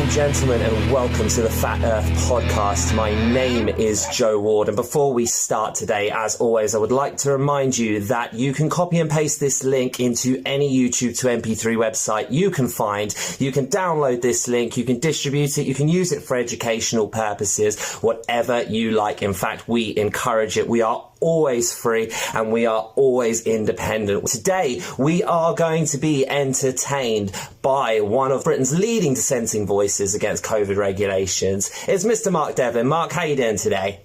and gentlemen, and welcome to the Fat Earth Podcast. My name is Joe Ward, and before we start today, as always, I would like to remind you that you can copy and paste this link into any YouTube to MP3 website you can find. You can download this link, you can distribute it, you can use it for educational purposes, whatever you like. In fact, we encourage it. We are always free and we are always independent. Today we are going to be entertained by one of Britain's leading dissenting voices against COVID regulations. It's Mr. Mark Devlin. Mark, how you doing today?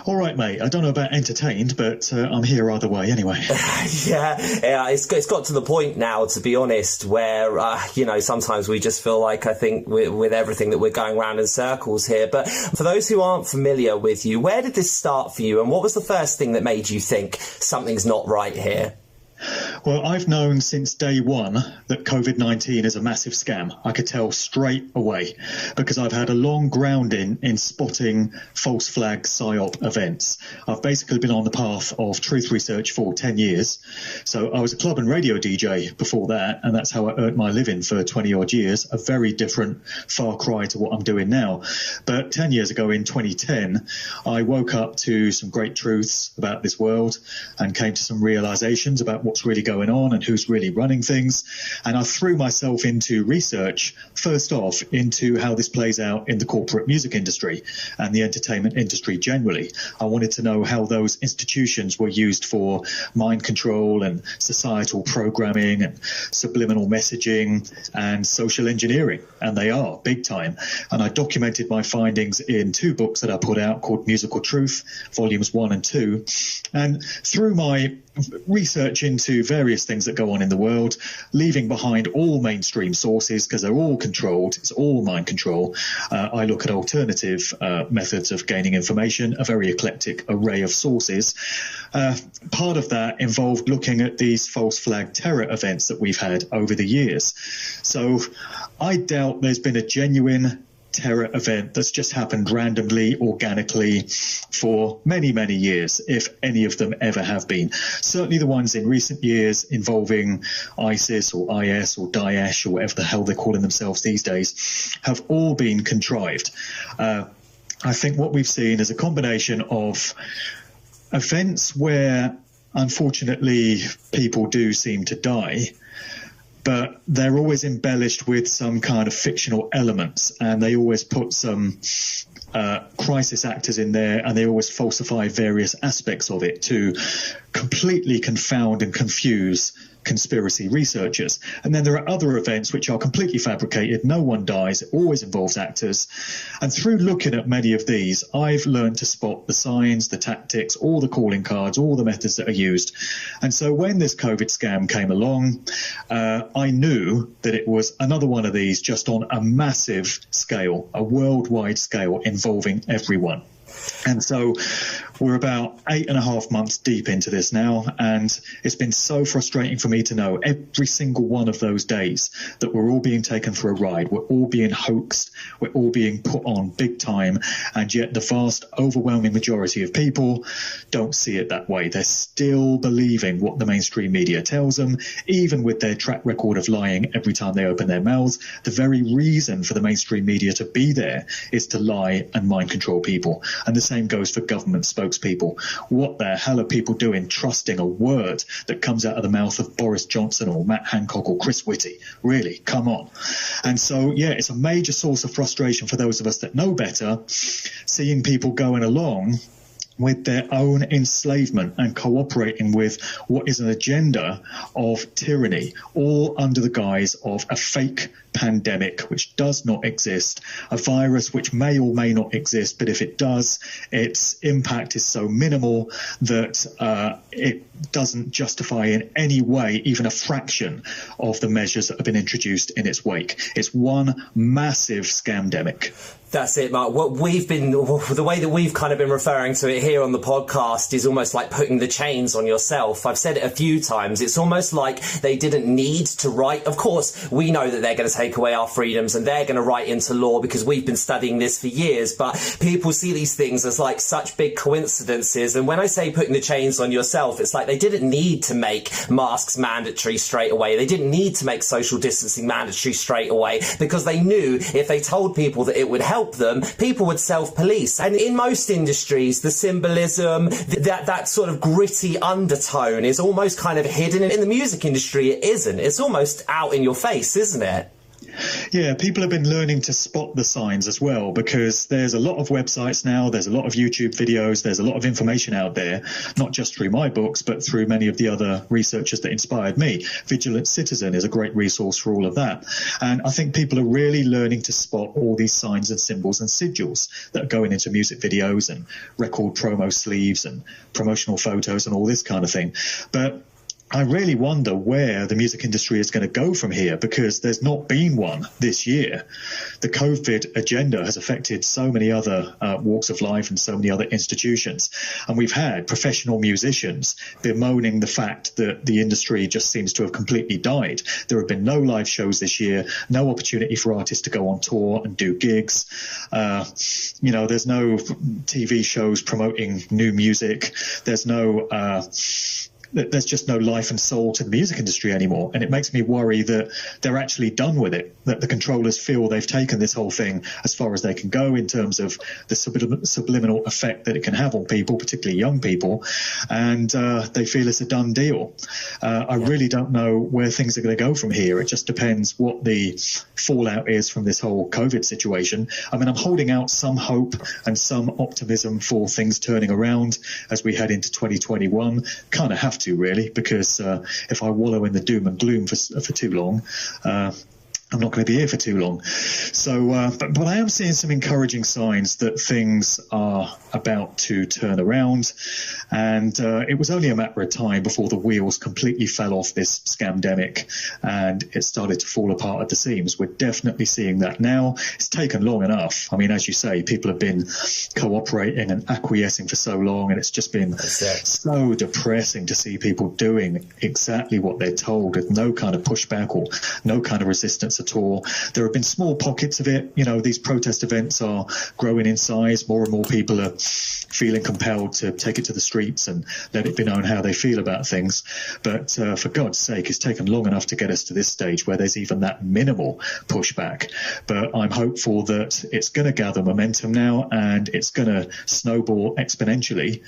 All right, mate. I don't know about entertained, but I'm here either way anyway. Yeah, it's got to the point now, to be honest, where, sometimes we just feel like, I think, with everything that we're going round in circles here. But for those who aren't familiar with you, where did this start for you? And what was the first thing that made you think something's not right here? Well, I've known since day one that COVID-19 is a massive scam. I could tell straight away because I've had a long grounding in spotting false flag PSYOP events. I've basically been on the path of truth research for 10 years. So I was a club and radio DJ before that, and that's how I earned my living for 20 odd years. A very different far cry to what I'm doing now. But 10 years ago in 2010, I woke up to some great truths about this world and came to some realizations about what's really going on and who's really running things. And I threw myself into research, first off, into how this plays out in the corporate music industry and the entertainment industry generally. I wanted to know how those institutions were used for mind control and societal programming and subliminal messaging and social engineering. And they are, big time. And I documented my findings in 2 books that I put out called Musical Truth, Volumes 1 and 2. And through my research into various things that go on in the world, leaving behind all mainstream sources because they're all controlled, it's all mind control. I look at alternative methods of gaining information, a very eclectic array of sources. Part of that involved looking at these false flag terror events that we've had over the years. So I doubt there's been a genuine terror event that's just happened randomly, organically for many, many years, if any of them ever have been. Certainly the ones in recent years involving ISIS or IS or Daesh or whatever the hell they're calling themselves these days have all been contrived. I think what we've seen is a combination of events where, unfortunately, people do seem to die, but they're always embellished with some kind of fictional elements, and they always put some crisis actors in there, and they always falsify various aspects of it to completely confound and confuse conspiracy researchers. And then there are other events which are completely fabricated. No one dies. It always involves actors. And through looking at many of these, I've learned to spot the signs, the tactics, all the calling cards, all the methods that are used. And so when this COVID scam came along, I knew that it was another one of these just on a massive scale, a worldwide scale involving everyone. And so we're about 8.5 months deep into this now, and it's been so frustrating for me to know every single one of those days that we're all being taken for a ride, we're all being hoaxed, we're all being put on big time, and yet the vast, overwhelming majority of people don't see it that way. They're still believing what the mainstream media tells them, even with their track record of lying every time they open their mouths. The very reason for the mainstream media to be there is to lie and mind control people. And the same goes for government spokespeople. What the hell are people doing trusting a word that comes out of the mouth of Boris Johnson or Matt Hancock or Chris Whitty? Really, come on. And so, yeah, it's a major source of frustration for those of us that know better, seeing people going along with their own enslavement and cooperating with what is an agenda of tyranny, all under the guise of a fake pandemic which does not exist, a virus which may or may not exist, but if it does, its impact is so minimal that it doesn't justify in any way even a fraction of the measures that have been introduced in its wake. It's one massive scamdemic. That's it, Mark. The way that we've kind of been referring to it here on the podcast is almost like putting the chains on yourself. I've said it a few times. It's almost like they didn't need to write. Of course, we know that they're going to take away our freedoms and they're going to write into law because we've been studying this for years. But people see these things as like such big coincidences. And when I say putting the chains on yourself, it's like they didn't need to make masks mandatory straight away. They didn't need to make social distancing mandatory straight away because they knew if they told people that it would help them, people would self-police. And in most industries, the symbolism, that sort of gritty undertone is almost kind of hidden. In the music industry, it isn't. It's almost out in your face, isn't it? Yeah, people have been learning to spot the signs as well, because there's a lot of websites now, there's a lot of YouTube videos, there's a lot of information out there, not just through my books, but through many of the other researchers that inspired me. Vigilant Citizen is a great resource for all of that. And I think people are really learning to spot all these signs and symbols and sigils that are going into music videos and record promo sleeves and promotional photos and all this kind of thing. But I really wonder where the music industry is going to go from here, because there's not been one this year. The COVID agenda has affected so many other walks of life and so many other institutions. And we've had professional musicians bemoaning the fact that the industry just seems to have completely died. There have been no live shows this year, no opportunity for artists to go on tour and do gigs. There's no TV shows promoting new music. There's just no life and soul to the music industry anymore. And it makes me worry that they're actually done with it, that the controllers feel they've taken this whole thing as far as they can go in terms of the subliminal effect that it can have on people, particularly young people. And they feel it's a done deal. I really don't know where things are going to go from here. It just depends what the fallout is from this whole COVID situation. I mean, I'm holding out some hope and some optimism for things turning around as we head into 2021. Kind of have to, really, because if I wallow in the doom and gloom for too long, I'm not going to be here for too long. So, but I am seeing some encouraging signs that things are about to turn around. And it was only a matter of time before the wheels completely fell off this scamdemic and it started to fall apart at the seams. We're definitely seeing that now. It's taken long enough. I mean, as you say, people have been cooperating and acquiescing for so long, and it's just been so depressing to see people doing exactly what they're told with no kind of pushback or no kind of resistance at all. There have been small pockets of it. These protest events are growing in size. More and more people are feeling compelled to take it to the streets and let it be known how they feel about things. But for God's sake, it's taken long enough to get us to this stage where there's even that minimal pushback. But I'm hopeful that it's going to gather momentum now and it's going to snowball exponentially.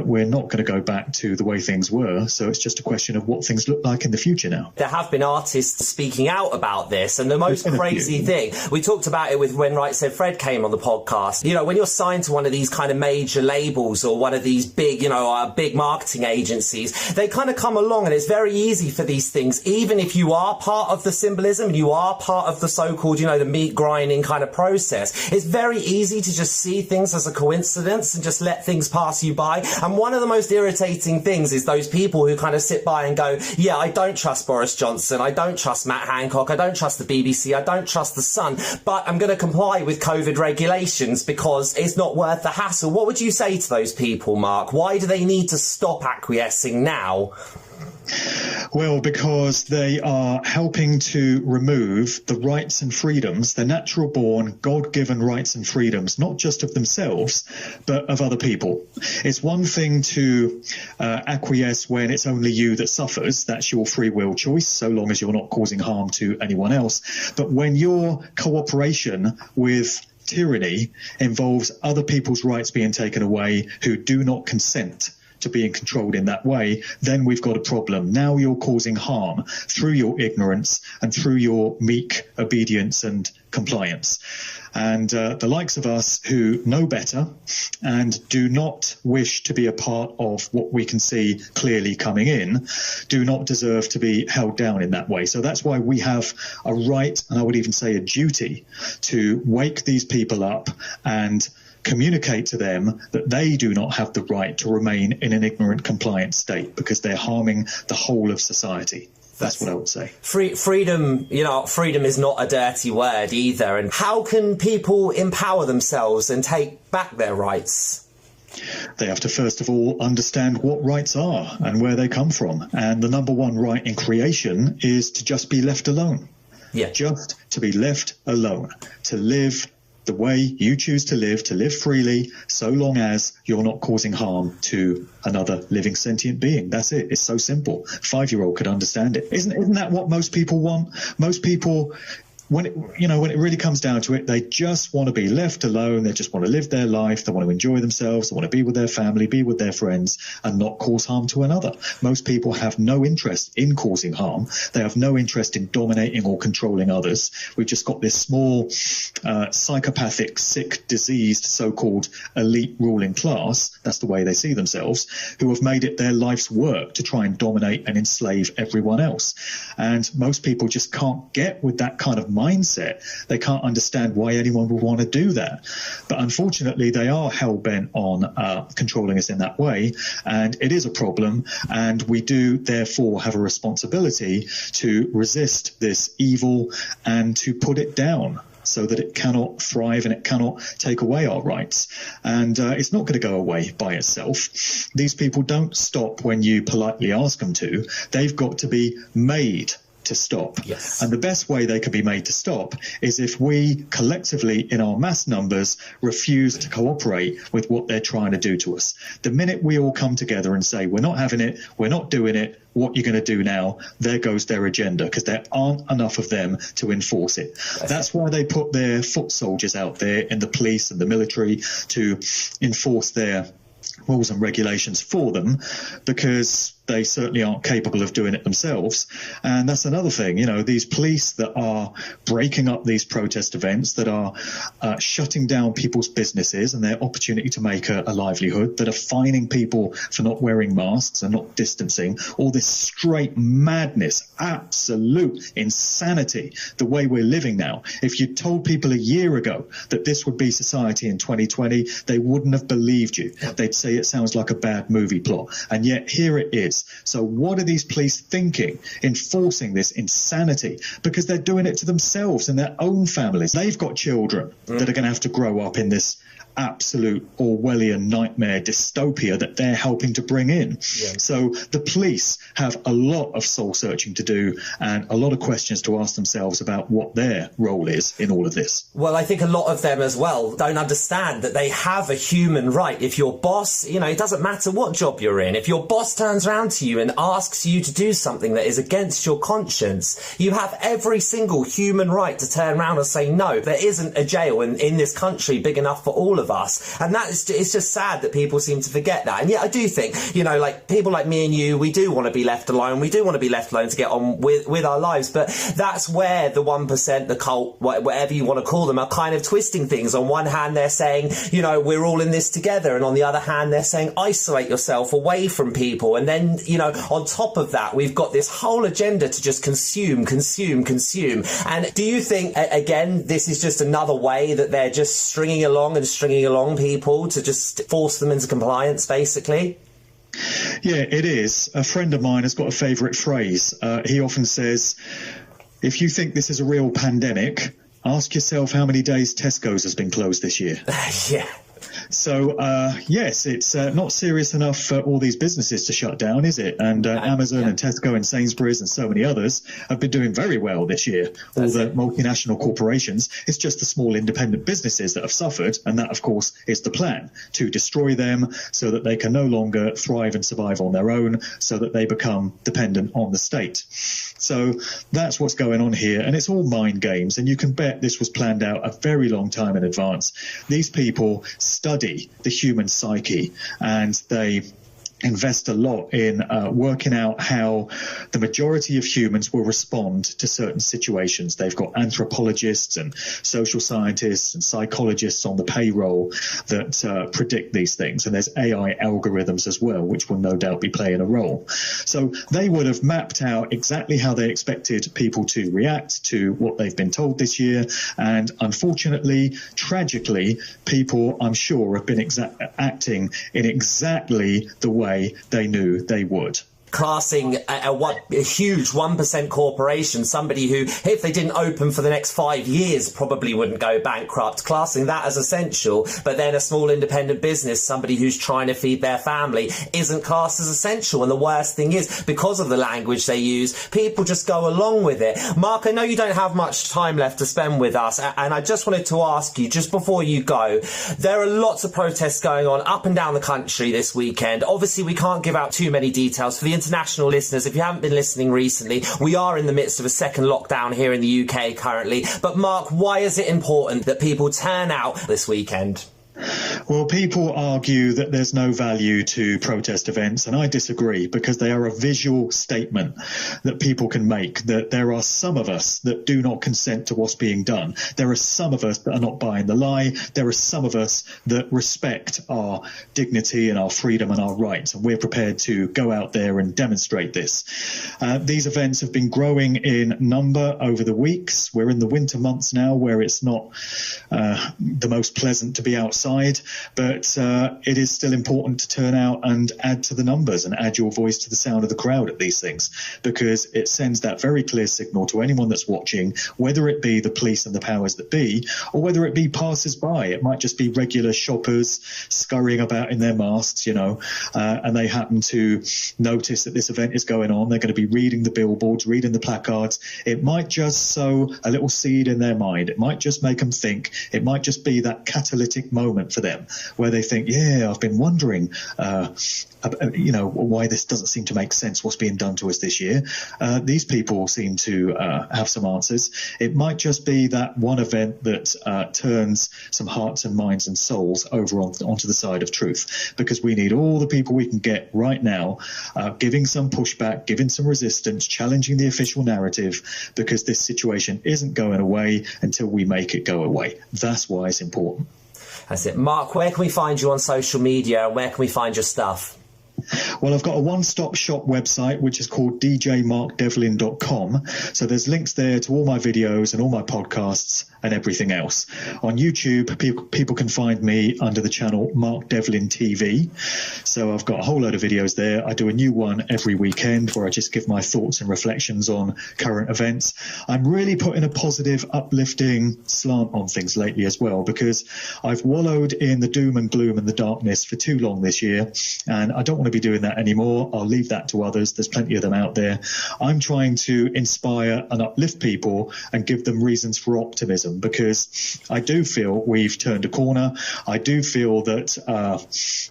We're not going to go back to the way things were. So it's just a question of what things look like in the future now. There have been artists speaking out about this, and the most crazy thing, we talked about it with when Right Said Fred came on the podcast. When you're signed to one of these kind of major labels or one of these big, big marketing agencies, they kind of come along, and it's very easy for these things, even if you are part of the symbolism and you are part of the so-called, the meat grinding kind of process, it's very easy to just see things as a coincidence and just let things pass you by. And one of the most irritating things is those people who kind of sit by and go, yeah, I don't trust Boris Johnson, I don't trust Matt Hancock, I don't trust the BBC, I don't trust the Sun, but I'm going to comply with COVID regulations because it's not worth the hassle. What would you say to those people, Mark? Why do they need to stop acquiescing now? Well, because they are helping to remove the rights and freedoms, the natural-born, God-given rights and freedoms, not just of themselves, but of other people. It's one thing to acquiesce when it's only you that suffers. That's your free will choice, so long as you're not causing harm to anyone else. But when your cooperation with tyranny involves other people's rights being taken away who do not consent to being controlled in that way, then we've got a problem. Now you're causing harm through your ignorance and through your meek obedience and compliance. And the likes of us who know better and do not wish to be a part of what we can see clearly coming in do not deserve to be held down in that way. So that's why we have a right, and I would even say a duty, to wake these people up and communicate to them that they do not have the right to remain in an ignorant, compliant state because they're harming the whole of society. That's what I would say. Freedom, freedom is not a dirty word either. And how can people empower themselves and take back their rights? They have to, first of all, understand what rights are and where they come from. And the number one right in creation is to just be left alone. Yeah. Just to be left alone, to live the way you choose to live freely, so long as you're not causing harm to another living sentient being. That's it. It's so simple. 5-year-old could understand it. Isn't that what most people want? Most people, when it really comes down to it, they just want to be left alone. They just want to live their life. They want to enjoy themselves. They want to be with their family, be with their friends, and not cause harm to another. Most people have no interest in causing harm. They have no interest in dominating or controlling others. We've just got this small, psychopathic, sick, diseased, so-called elite ruling class. That's the way they see themselves, who have made it their life's work to try and dominate and enslave everyone else. And most people just can't get with that kind of mindset. They can't understand why anyone would want to do that. But unfortunately, they are hell-bent on controlling us in that way, and it is a problem, and we do therefore have a responsibility to resist this evil and to put it down so that it cannot thrive and it cannot take away our rights. And it's not going to go away by itself. These people don't stop when you politely ask them to. They've got to be made to stop. Yes. And the best way they can be made to stop is if we collectively in our mass numbers refuse to cooperate with what they're trying to do to us. The minute we all come together and say, we're not having it, we're not doing it, what you're going to do now, there goes their agenda, because there aren't enough of them to enforce it. That's why they put their foot soldiers out there in the police and the military to enforce their rules and regulations for them, because they certainly aren't capable of doing it themselves. And that's another thing, these police that are breaking up these protest events, that are shutting down people's businesses and their opportunity to make a livelihood, that are fining people for not wearing masks and not distancing, all this straight madness, absolute insanity, the way we're living now. If you told people a year ago that this would be society in 2020, they wouldn't have believed you. They'd say it sounds like a bad movie plot. And yet here it is. So what are these police thinking, enforcing this insanity? Because they're doing it to themselves and their own families. They've got children that are going to have to grow up in this absolute Orwellian nightmare dystopia that they're helping to bring in. Yeah. So the police have a lot of soul searching to do and a lot of questions to ask themselves about what their role is in all of this. Well, I think a lot of them as well don't understand that they have a human right. If your boss, it doesn't matter what job you're in, if your boss turns around to you and asks you to do something that is against your conscience, you have every single human right to turn around and say, no, there isn't a jail in this country big enough for all of us. And it's just sad that people seem to forget that. And yet I do think, like people like me and you, we do want to be left alone. We do want to be left alone to get on with our lives. But that's where the 1%, the cult, whatever you want to call them, are kind of twisting things. On one hand, they're saying, we're all in this together. And on the other hand, they're saying, isolate yourself away from people. And then, on top of that, we've got this whole agenda to just consume. And do you think, again, this is just another way that they're just stringing along people to just force them into compliance, basically? Yeah, it is. A friend of mine has got a favourite phrase. He often says, if you think this is a real pandemic, ask yourself how many days Tesco's has been closed this year. Yeah. So, yes, it's not serious enough for all these businesses to shut down, is it? And Amazon and Tesco and Sainsbury's and so many others have been doing very well this year. All the multinational corporations. It's just the small independent businesses that have suffered. And that, of course, is the plan, to destroy them so that they can no longer thrive and survive on their own, so that they become dependent on the state. So that's what's going on here. And it's all mind games. And you can bet this was planned out a very long time in advance. These people study the human psyche, and they invest a lot in working out how the majority of humans will respond to certain situations. They've got anthropologists and social scientists and psychologists on the payroll that predict these things. And there's AI algorithms as well, which will no doubt be playing a role. So they would have mapped out exactly how they expected people to react to what they've been told this year. And unfortunately, tragically, people, I'm sure, have been acting in exactly the way they knew they would. classing a huge 1% corporation, somebody who, if they didn't open for the next 5 years, probably wouldn't go bankrupt, classing that as essential. But then a small independent business, somebody who's trying to feed their family, isn't classed as essential. And the worst thing is, because of the language they use, people just go along with it. Mark, I know you don't have much time left to spend with us, and I just wanted to ask you, just before you go, there are lots of protests going on up and down the country this weekend. Obviously, we can't give out too many details. For the international listeners, if you haven't been listening recently, we are in the midst of a second lockdown here in the UK currently. But Mark, why is it important that people turn out this weekend? Well, people argue that there's no value to protest events, and I disagree, because they are a visual statement that people can make, that there are some of us that do not consent to what's being done. There are some of us that are not buying the lie. There are some of us that respect our dignity and our freedom and our rights, and we're prepared to go out there and demonstrate this. These events have been growing in number over the weeks. We're in the winter months now, where it's not the most pleasant to be outside. But it is still important to turn out and add to the numbers and add your voice to the sound of the crowd at these things, because it sends that very clear signal to anyone that's watching, whether it be the police and the powers that be, or whether it be passers-by. It might just be regular shoppers scurrying about in their masks, and they happen to notice that this event is going on. They're going to be reading the billboards, reading the placards. It might just sow a little seed in their mind. It might just make them think. It might just be that catalytic moment for them where they think, yeah, I've been wondering, why this doesn't seem to make sense, what's being done to us this year. These people seem to have some answers. It might just be that one event that turns some hearts and minds and souls over onto the side of truth, because we need all the people we can get right now, giving some pushback, giving some resistance, challenging the official narrative, because this situation isn't going away until we make it go away. That's why it's important. That's it. Mark, where can we find you on social media, and where can we find your stuff? Well, I've got a one-stop shop website, which is called djmarkdevlin.com. So there's links there to all my videos and all my podcasts and everything else. On YouTube, people can find me under the channel Mark Devlin TV. So I've got a whole load of videos there. I do a new one every weekend where I just give my thoughts and reflections on current events. I'm really putting a positive, uplifting slant on things lately as well, because I've wallowed in the doom and gloom and the darkness for too long this year, and I don't want to be doing that anymore. I'll leave that to others. There's plenty of them out there. I'm trying to inspire and uplift people and give them reasons for optimism, because I do feel we've turned a corner. I do feel that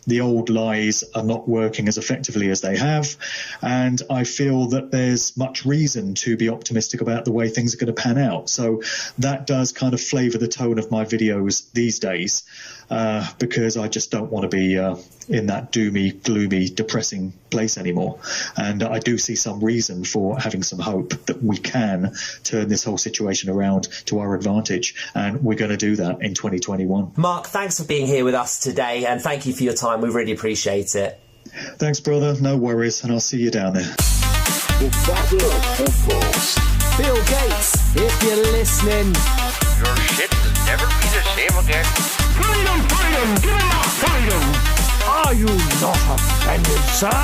the old lies are not working as effectively as they have, and I feel that there's much reason to be optimistic about the way things are going to pan out. So that does kind of flavour the tone of my videos these days, because I just don't want to be in that doomy, gloomy, depressing place anymore. And I do see some reason for having some hope that we can turn this whole situation around to our advantage. And we're going to do that in 2021. Mark, thanks for being here with us today, and thank you for your time. We really appreciate it. Thanks, brother. No worries. And I'll see you down there. The fabulous headphones. Bill Gates, if you're listening, Your shit will never be the same again. freedom, freedom, give me my freedom. Are you not offended, sir?